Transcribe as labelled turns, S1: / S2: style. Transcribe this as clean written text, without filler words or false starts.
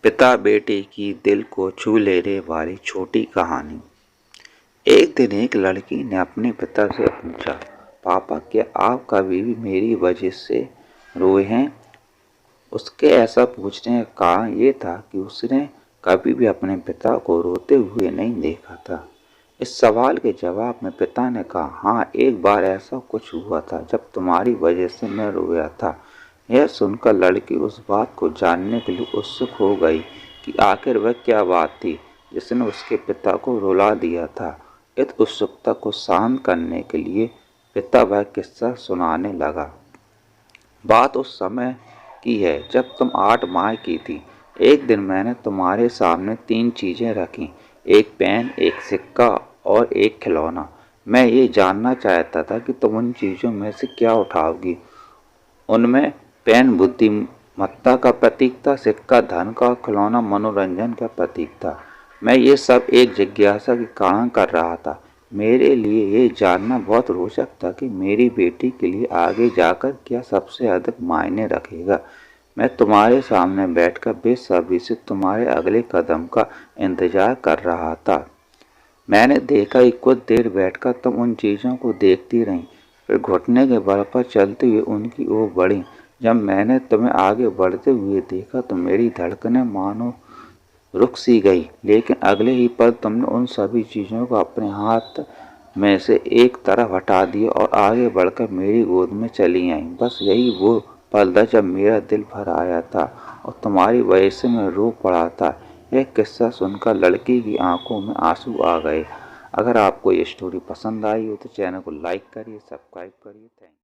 S1: पिता बेटे की दिल को छू लेने वाली छोटी कहानी। एक दिन एक लड़की ने अपने पिता से पूछा, पापा क्या आप कभी भी मेरी वजह से रोए हैं? उसके ऐसा पूछने का कारण ये था कि उसने कभी भी अपने पिता को रोते हुए नहीं देखा था। इस सवाल के जवाब में पिता ने कहा, हाँ, एक बार ऐसा कुछ हुआ था जब तुम्हारी वजह से मैं रोया था। यह सुनकर लड़की उस बात को जानने के लिए उत्सुक हो गई कि आखिर वह क्या बात थी जिसने उसके पिता को रुला दिया था। इस उत्सुकता को शांत करने के लिए पिता वह किस्सा सुनाने लगा। बात उस समय की है जब तुम 8 माह की थी। एक दिन मैंने तुम्हारे सामने 3 चीजें रखी, एक पेन, एक सिक्का और एक खिलौना। मैं ये जानना चाहता था कि तुम उन चीजों में से क्या उठाओगी। उनमें पेन बुद्धिमत्ता का प्रतीक था, सिक्का धन का, खिलौना मनोरंजन का प्रतीक था। मैं ये सब एक जिज्ञासा के कारण कर रहा था। मेरे लिए ये जानना बहुत रोचक था कि मेरी बेटी के लिए आगे जाकर क्या सबसे अधिक मायने रखेगा। मैं तुम्हारे सामने बैठकर बेसब्री से तुम्हारे अगले कदम का इंतजार कर रहा था। मैंने देखा कि कुछ देर बैठकर तुम उन चीज़ों को देखती रहीं, फिर घुटने के बल पर चलते हुए उनकी ओर बढ़ी। जब मैंने तुम्हें आगे बढ़ते हुए देखा तो मेरी धड़कनें मानो रुक सी गई, लेकिन अगले ही पल तुमने उन सभी चीज़ों को अपने हाथ में से एक तरफ हटा दिया और आगे बढ़कर मेरी गोद में चली आईं। बस यही वो पल था जब मेरा दिल भर आया था और तुम्हारी वजह से मैं रो पड़ा था। यह किस्सा सुनकर लड़की की आंखों में आंसू आ गए। अगर आपको ये स्टोरी पसंद आई हो तो चैनल को लाइक करिए, सब्सक्राइब करिए। Thank you.